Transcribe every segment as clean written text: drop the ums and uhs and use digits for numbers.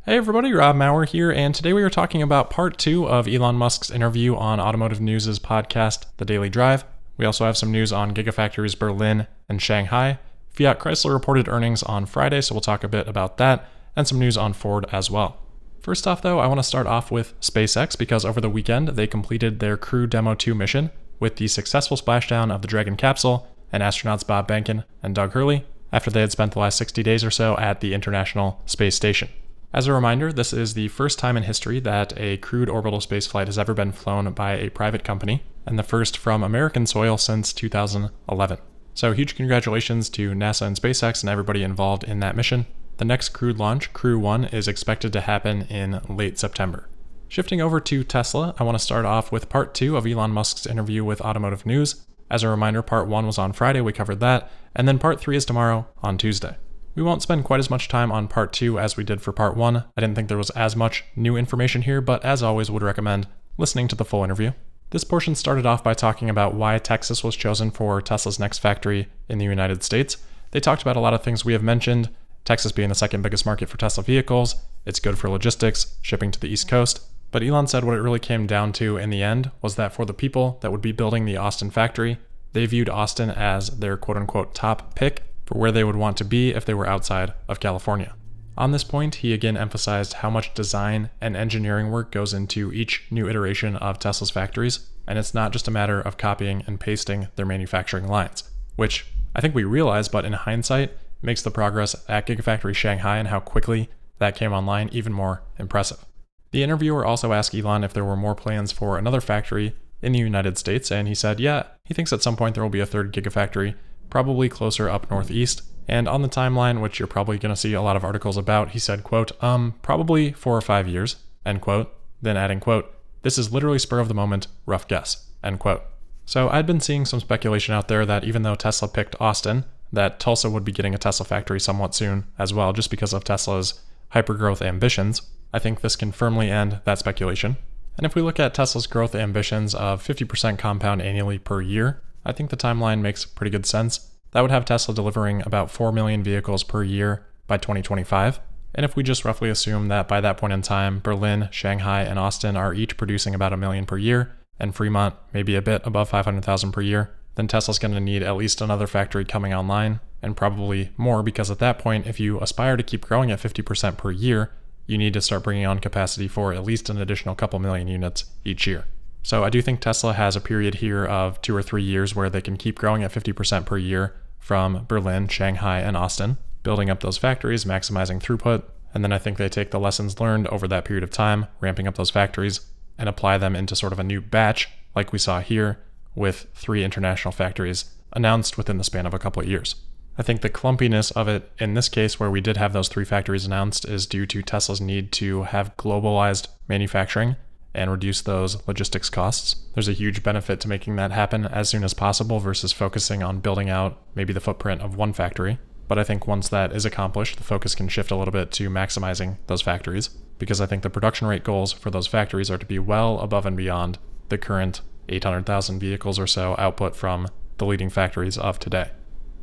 Hey everybody, Rob Maurer here, and today we are talking about part 2 of Elon Musk's interview on Automotive News' podcast, The Daily Drive. We also have some news on Gigafactories Berlin and Shanghai. Fiat Chrysler reported earnings on Friday, so we'll talk a bit about that, and some news on Ford as well. First off though, I want to start off with SpaceX because over the weekend they completed their Crew Demo 2 mission with the successful splashdown of the Dragon capsule and astronauts Bob Behnken and Doug Hurley after they had spent the last 60 days or so at the International Space Station. As a reminder, this is the first time in history that a crewed orbital spaceflight has ever been flown by a private company, and the first from American soil since 2011. So huge congratulations to NASA and SpaceX and everybody involved in that mission. The next crewed launch, Crew 1, is expected to happen in late September. Shifting over to Tesla, I want to start off with part 2 of Elon Musk's interview with Automotive News. As a reminder, part 1 was on Friday, we covered that, and then part 3 is tomorrow on Tuesday. We won't spend quite as much time on part 2 as we did for part 1. I didn't think there was as much new information here, but as always would recommend listening to the full interview. This portion started off by talking about why Texas was chosen for Tesla's next factory in the United States. They talked about a lot of things we have mentioned, Texas being the second biggest market for Tesla vehicles, it's good for logistics, shipping to the East Coast. But Elon said what it really came down to in the end was that for the people that would be building the Austin factory, they viewed Austin as their quote-unquote top pick for where they would want to be if they were outside of California. On this point, he again emphasized how much design and engineering work goes into each new iteration of Tesla's factories, and it's not just a matter of copying and pasting their manufacturing lines, which I think we realize, but in hindsight, makes the progress at Gigafactory Shanghai and how quickly that came online even more impressive. The interviewer also asked Elon if there were more plans for another factory in the United States, and he said, yeah, he thinks at some point there will be a third Gigafactory, probably closer up northeast. And on the timeline, which you're probably going to see a lot of articles about, he said, quote, probably 4 or 5 years, end quote, then adding, quote, this is literally spur of the moment, rough guess, end quote. So I'd been seeing some speculation out there that even though Tesla picked Austin, that Tulsa would be getting a Tesla factory somewhat soon as well, just because of Tesla's hypergrowth ambitions. I think this can firmly end that speculation. And if we look at Tesla's growth ambitions of 50% compound annually per year, I think the timeline makes pretty good sense. That would have Tesla delivering about 4 million vehicles per year by 2025. And if we just roughly assume that by that point in time, Berlin, Shanghai, and Austin are each producing about 1 million per year, and Fremont maybe a bit above 500,000 per year, then Tesla's going to need at least another factory coming online, and probably more, because at that point, if you aspire to keep growing at 50% per year, you need to start bringing on capacity for at least an additional couple million units each year. So I do think Tesla has a period here of 2 or 3 years where they can keep growing at 50% per year from Berlin, Shanghai, and Austin, building up those factories, maximizing throughput, and then I think they take the lessons learned over that period of time, ramping up those factories, and apply them into sort of a new batch, like we saw here, with 3 international factories announced within the span of a couple of years. I think the clumpiness of it in this case, where we did have those 3 factories announced, is due to Tesla's need to have globalized manufacturing and reduce those logistics costs. There's a huge benefit to making that happen as soon as possible versus focusing on building out maybe the footprint of one factory. But I think once that is accomplished, the focus can shift a little bit to maximizing those factories, because I think the production rate goals for those factories are to be well above and beyond the current 800,000 vehicles or so output from the leading factories of today.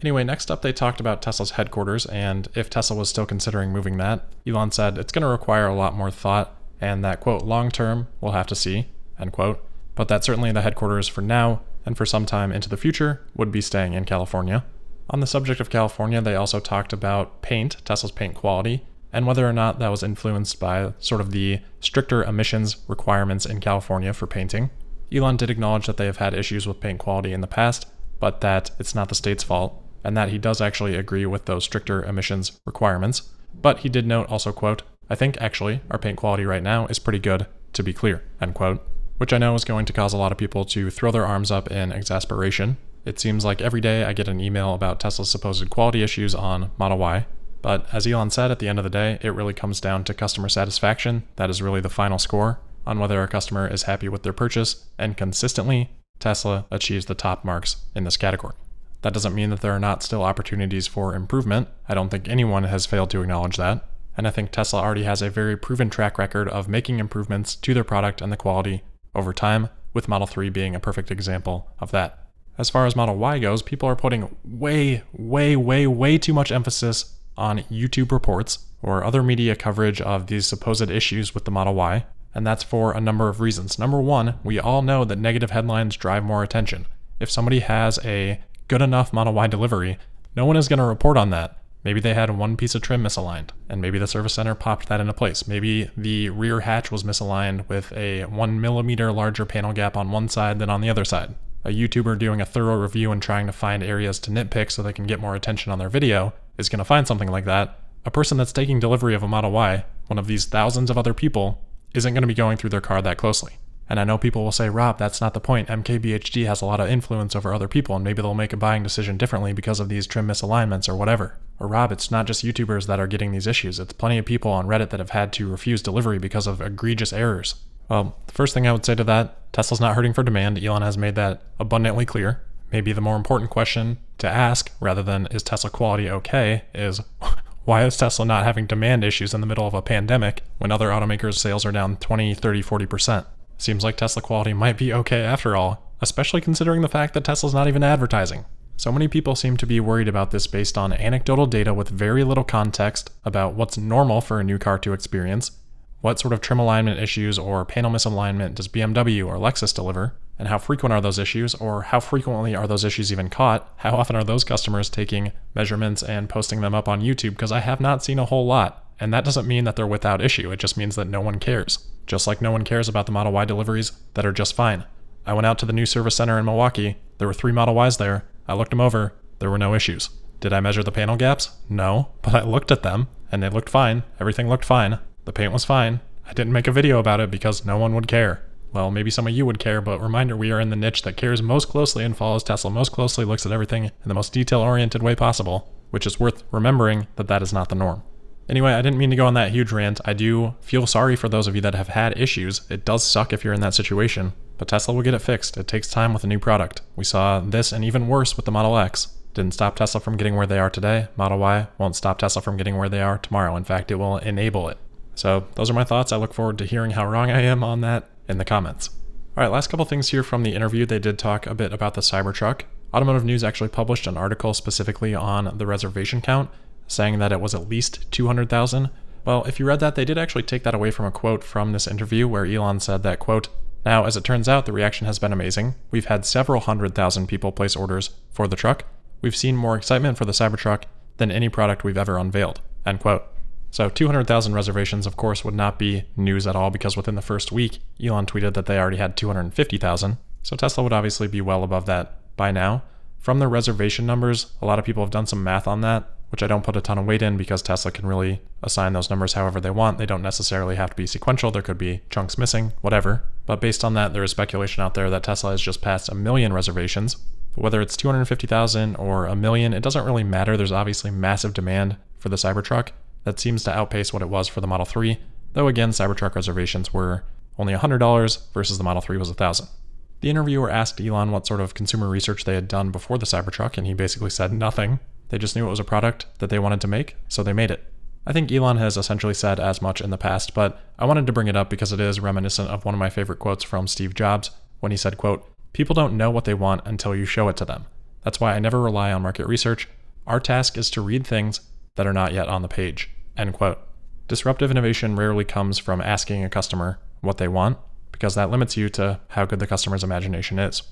Anyway, next up they talked about Tesla's headquarters, and if Tesla was still considering moving that, Elon said it's going to require a lot more thought, and that, quote, long term, we'll have to see, end quote, but that certainly the headquarters for now and for some time into the future would be staying in California. On the subject of California, they also talked about paint, Tesla's paint quality, and whether or not that was influenced by sort of the stricter emissions requirements in California for painting. Elon did acknowledge that they have had issues with paint quality in the past, but that it's not the state's fault, and that he does actually agree with those stricter emissions requirements. But he did note also, quote, I think actually our paint quality right now is pretty good, to be clear, end quote, which I know is going to cause a lot of people to throw their arms up in exasperation. It seems like every day I get an email about Tesla's supposed quality issues on Model Y, but as Elon said, at the end of the day, it really comes down to customer satisfaction. That is really the final score on whether a customer is happy with their purchase, and consistently, Tesla achieves the top marks in this category. That doesn't mean that there are not still opportunities for improvement. I don't think anyone has failed to acknowledge that. And I think Tesla already has a very proven track record of making improvements to their product and the quality over time, with Model 3 being a perfect example of that. As far as Model Y goes, people are putting way too much emphasis on YouTube reports or other media coverage of these supposed issues with the Model Y, and that's for a number of reasons. Number one, we all know that negative headlines drive more attention. If somebody has a good enough Model Y delivery, no one is going to report on that. Maybe they had one piece of trim misaligned, and maybe the service center popped that into place. Maybe the rear hatch was misaligned with a 1 millimeter larger panel gap on one side than on the other side. A YouTuber doing a thorough review and trying to find areas to nitpick so they can get more attention on their video is going to find something like that. A person that's taking delivery of a Model Y, one of these thousands of other people, isn't going to be going through their car that closely. And I know people will say, Rob, that's not the point. MKBHD has a lot of influence over other people, and maybe they'll make a buying decision differently because of these trim misalignments or whatever. Or Rob, it's not just YouTubers that are getting these issues. It's plenty of people on Reddit that have had to refuse delivery because of egregious errors. Well, the first thing I would say to that, Tesla's not hurting for demand. Elon has made that abundantly clear. Maybe the more important question to ask, rather than is Tesla quality okay, is why is Tesla not having demand issues in the middle of a pandemic when other automakers' sales are down 20, 30, 40%? Seems like Tesla quality might be okay after all, especially considering the fact that Tesla's not even advertising. So many people seem to be worried about this based on anecdotal data with very little context about what's normal for a new car to experience, what sort of trim alignment issues or panel misalignment does BMW or Lexus deliver, and how frequent are those issues, or how frequently are those issues even caught? How often are those customers taking measurements and posting them up on YouTube? Because I have not seen a whole lot. And that doesn't mean that they're without issue, it just means that no one cares. Just like no one cares about the Model Y deliveries that are just fine. I went out to the new service center in Milwaukee, there were 3 Model Ys there, I looked them over, there were no issues. Did I measure the panel gaps? No, but I looked at them, and they looked fine, everything looked fine, the paint was fine. I didn't make a video about it because no one would care. Well, maybe some of you would care, but reminder, we are in the niche that cares most closely and follows Tesla most closely, looks at everything in the most detail-oriented way possible, which is worth remembering that that is not the norm. Anyway, I didn't mean to go on that huge rant. I do feel sorry for those of you that have had issues. It does suck if you're in that situation, but Tesla will get it fixed. It takes time with a new product. We saw this and even worse with the Model X. Didn't stop Tesla from getting where they are today. Model Y won't stop Tesla from getting where they are tomorrow. In fact, it will enable it. So those are my thoughts. I look forward to hearing how wrong I am on that in the comments. All right, last couple things here from the interview. They did talk a bit about the Cybertruck. Automotive News actually published an article specifically on the reservation count, saying that it was at least 200,000. Well, if you read that, they did actually take that away from a quote from this interview where Elon said that, quote, "Now, as it turns out, the reaction has been amazing. We've had several 100,000 people place orders for the truck. We've seen more excitement for the Cybertruck than any product we've ever unveiled," end quote. So 200,000 reservations, of course, would not be news at all because within the first week, Elon tweeted that they already had 250,000. So Tesla would obviously be well above that by now. From the reservation numbers, a lot of people have done some math on that, which I don't put a ton of weight in because Tesla can really assign those numbers however they want. They don't necessarily have to be sequential. There could be chunks missing, whatever. But based on that, there is speculation out there that Tesla has just passed 1 million reservations. But whether it's 250,000 or 1 million, it doesn't really matter. There's obviously massive demand for the Cybertruck that seems to outpace what it was for the Model 3. Though again, Cybertruck reservations were only $100 versus the Model 3 was $1,000. The interviewer asked Elon what sort of consumer research they had done before the Cybertruck, and he basically said nothing. They just knew it was a product that they wanted to make, so they made it. I think Elon has essentially said as much in the past, but I wanted to bring it up because it is reminiscent of one of my favorite quotes from Steve Jobs when he said, quote, "People don't know what they want until you show it to them. That's why I never rely on market research. Our task is to read things that are not yet on the page," end quote. Disruptive innovation rarely comes from asking a customer what they want, because that limits you to how good the customer's imagination is.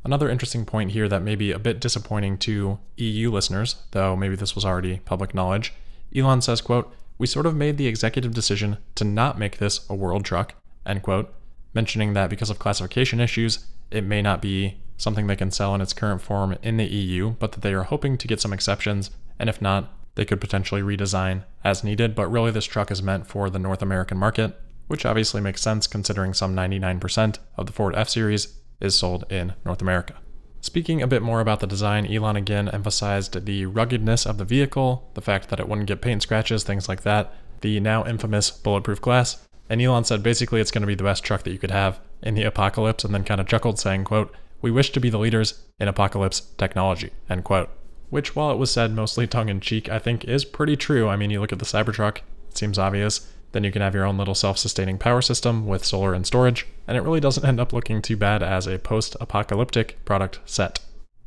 Another interesting point here that may be a bit disappointing to EU listeners, though maybe this was already public knowledge, Elon says, quote, "We sort of made the executive decision to not make this a world truck," end quote, mentioning that because of classification issues, it may not be something they can sell in its current form in the EU, but that they are hoping to get some exceptions, and if not, they could potentially redesign as needed, but really this truck is meant for the North American market, which obviously makes sense considering some 99% of the Ford F-Series is sold in North America. Speaking a bit more about the design, Elon again emphasized the ruggedness of the vehicle, the fact that it wouldn't get paint scratches, things like that, the now infamous bulletproof glass, and Elon said basically it's going to be the best truck that you could have in the apocalypse, and then kind of chuckled saying, quote, "We wish to be the leaders in apocalypse technology," end quote. Which, while it was said mostly tongue-in-cheek, I think is pretty true. I mean, you look at the Cybertruck, it seems obvious. Then you can have your own little self-sustaining power system with solar and storage, and it really doesn't end up looking too bad as a post-apocalyptic product set.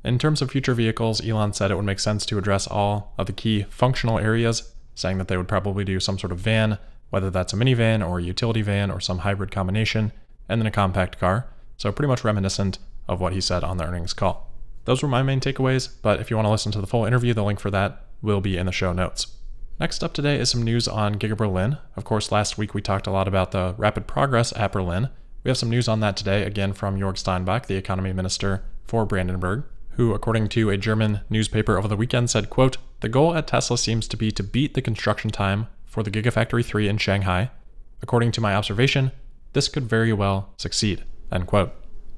In terms of future vehicles, Elon said it would make sense to address all of the key functional areas saying that they would probably do some sort of van, whether that's a minivan or a utility van or some hybrid combination, and then a compact car. So pretty much reminiscent of what he said on the earnings call. Those were my main takeaways, but if you want to listen to the full interview, the link for that will be in the show notes. Next up today is some news on Giga Berlin. Of course, last week we talked a lot about the rapid progress at Berlin. We have some news on that today, again from Jörg Steinbach, the economy minister for Brandenburg, who, according to a German newspaper over the weekend, said, quote, "The goal at Tesla seems to be to beat the construction time for the Gigafactory 3 in Shanghai. According to my observation, this could very well succeed," end quote.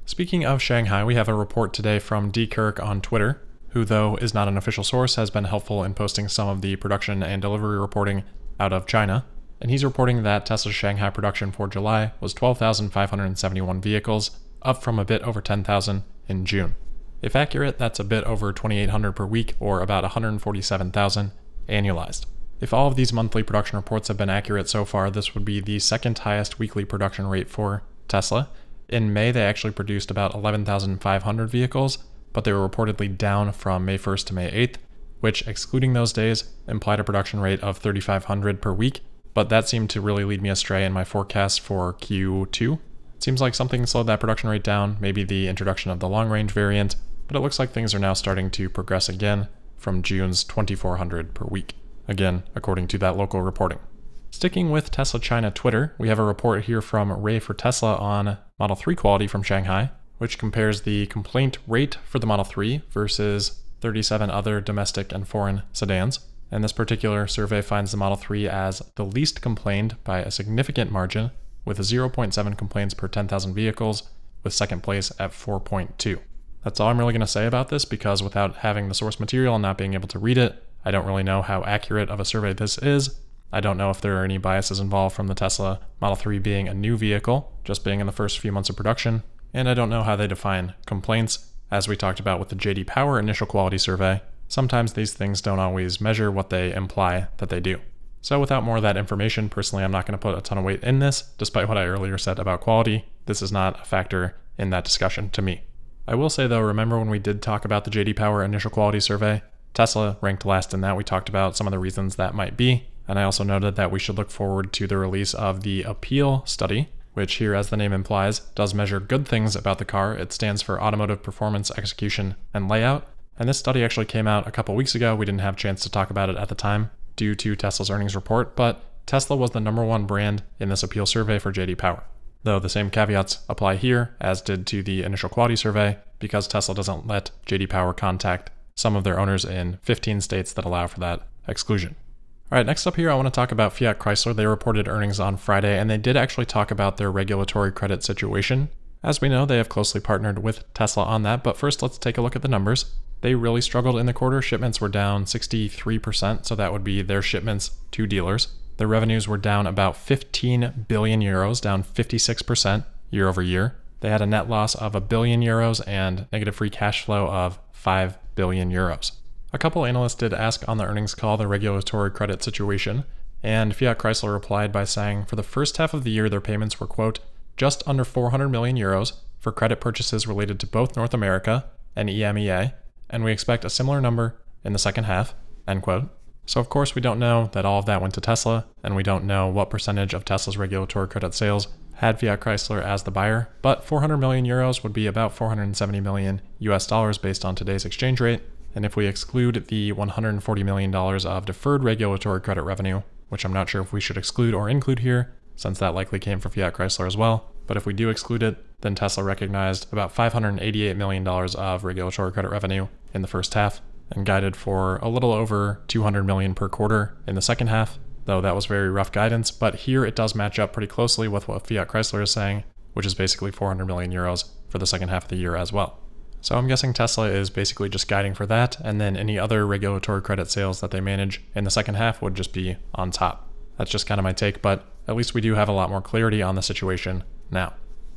Speaking of Shanghai, we have a report today from D. Kirk on Twitter, who, though is not an official source, has been helpful in posting some of the production and delivery reporting out of China. And he's reporting that Tesla's Shanghai production for July was 12,571 vehicles, up from a bit over 10,000 in June. If accurate, that's a bit over 2,800 per week, or about 147,000 annualized. If all of these monthly production reports have been accurate so far, this would be the second highest weekly production rate for Tesla. In May, they actually produced about 11,500 vehicles, but they were reportedly down from May 1st to May 8th, which, excluding those days, implied a production rate of 3,500 per week, but that seemed to really lead me astray in my forecast for Q2. It seems like something slowed that production rate down, maybe the introduction of the long-range variant, but it looks like things are now starting to progress again from June's 2,400 per week, again, according to that local reporting. Sticking with Tesla China Twitter, we have a report here from Ray for Tesla on Model 3 quality from Shanghai, which compares the complaint rate for the Model 3 versus 37 other domestic and foreign sedans. And this particular survey finds the Model 3 as the least complained by a significant margin, with 0.7 complaints per 10,000 vehicles, with second place at 4.2. That's all I'm really going to say about this, because without having the source material and not being able to read it, I don't really know how accurate of a survey this is. I don't know if there are any biases involved from the Tesla Model 3 being a new vehicle, just being in the first few months of production, and I don't know how they define complaints. As we talked about with the J.D. Power initial quality survey, sometimes these things don't always measure what they imply that they do. So without more of that information, personally, I'm not going to put a ton of weight in this, despite what I earlier said about quality. This is not a factor in that discussion to me. I will say though, remember when we did talk about the J.D. Power initial quality survey? Tesla ranked last in that. We talked about some of the reasons that might be, and I also noted that we should look forward to the release of the Appeal study, which here, as the name implies, does measure good things about the car. It stands for Automotive Performance, Execution, and Layout. And this study actually came out a couple weeks ago. We didn't have a chance to talk about it at the time due to Tesla's earnings report, but Tesla was the #1 brand in this Appeal survey for J.D. Power. Though the same caveats apply here as did to the initial quality survey, because Tesla doesn't let J.D. Power contact some of their owners in 15 states that allow for that exclusion. All right, next up here, I want to talk about Fiat Chrysler. They reported earnings on Friday, and they did actually talk about their regulatory credit situation. As we know, they have closely partnered with Tesla on that, but first let's take a look at the numbers. They really struggled in the quarter. Shipments were down 63%, so that would be their shipments to dealers. Their revenues were down about 15 billion euros, down 56% year over year. They had a net loss of 1 billion euros and negative free cash flow of 5 billion euros. A couple analysts did ask on the earnings call the regulatory credit situation, and Fiat Chrysler replied by saying for the first half of the year their payments were, quote, just under 400 million euros for credit purchases related to both North America and EMEA, and we expect a similar number in the second half, end quote. So of course we don't know that all of that went to Tesla, and we don't know what percentage of Tesla's regulatory credit sales had Fiat Chrysler as the buyer, but 400 million euros would be about 470 million US dollars based on today's exchange rate. And if we exclude the $140 million of deferred regulatory credit revenue, which I'm not sure if we should exclude or include here, since that likely came from Fiat Chrysler as well, but if we do exclude it, then Tesla recognized about $588 million of regulatory credit revenue in the first half, and guided for a little over 200 million per quarter in the second half, though that was very rough guidance, but here it does match up pretty closely with what Fiat Chrysler is saying, which is basically 400 million euros for the second half of the year as well. So I'm guessing Tesla is basically just guiding for that, and then any other regulatory credit sales that they manage in the second half would just be on top. That's just kind of my take, but at least we do have a lot more clarity on the situation now.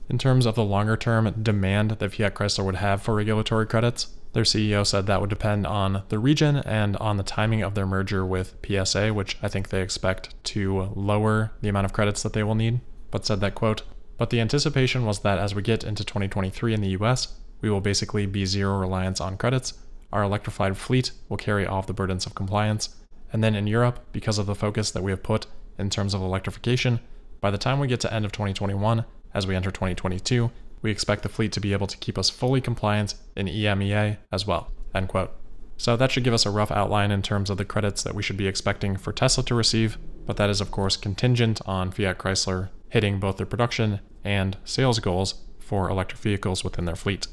In terms of the longer term demand that Fiat Chrysler would have for regulatory credits, their CEO said that would depend on the region and on the timing of their merger with PSA, which I think they expect to lower the amount of credits that they will need, but said that, quote, but the anticipation was that as we get into 2023 in the US, we will basically be zero reliance on credits. Our electrified fleet will carry all of the burdens of compliance, And then in Europe, because of the focus that we have put in terms of electrification, by the time we get to end of 2021, as we enter 2022, we expect the fleet to be able to keep us fully compliant in EMEA as well, end quote. So that should give us a rough outline in terms of the credits that we should be expecting for Tesla to receive, but that is of course contingent on Fiat Chrysler hitting both their production and sales goals for electric vehicles within their fleet.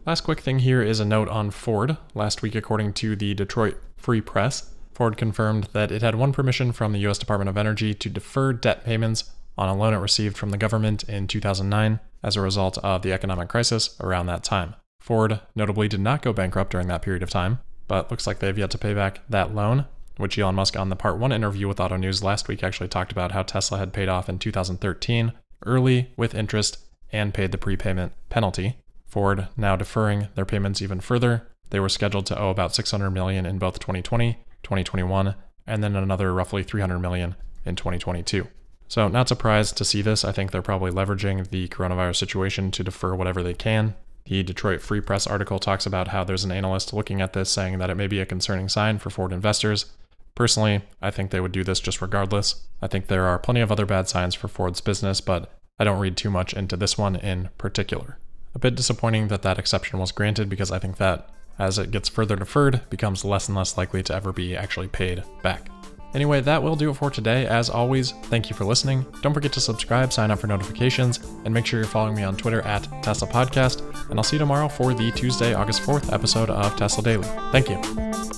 Last quick thing here is a note on Ford. Last week, according to the Detroit Free Press, Ford confirmed that it had won permission from the U.S. Department of Energy to defer debt payments on a loan it received from the government in 2009 as a result of the economic crisis around that time. Ford notably did not go bankrupt during that period of time, but looks like they've yet to pay back that loan, which Elon Musk on the Part 1 interview with Auto News last week actually talked about how Tesla had paid off in 2013 early with interest and paid the prepayment penalty. Ford now deferring their payments even further. They were scheduled to owe about $600 million in both 2020, 2021, and then another roughly $300 million in 2022. So not surprised to see this. I think they're probably leveraging the coronavirus situation to defer whatever they can. The Detroit Free Press article talks about how there's an analyst looking at this saying that it may be a concerning sign for Ford investors. Personally, I think they would do this just regardless. I think there are plenty of other bad signs for Ford's business, but I don't read too much into this one in particular. A bit disappointing that that exception was granted because I think that as it gets further deferred, becomes less and less likely to ever be actually paid back. Anyway, that will do it for today. As always, thank you for listening. Don't forget to subscribe, sign up for notifications, and make sure you're following me on Twitter at Tesla Podcast. And I'll see you tomorrow for the Tuesday, August 4th episode of Tesla Daily. Thank you.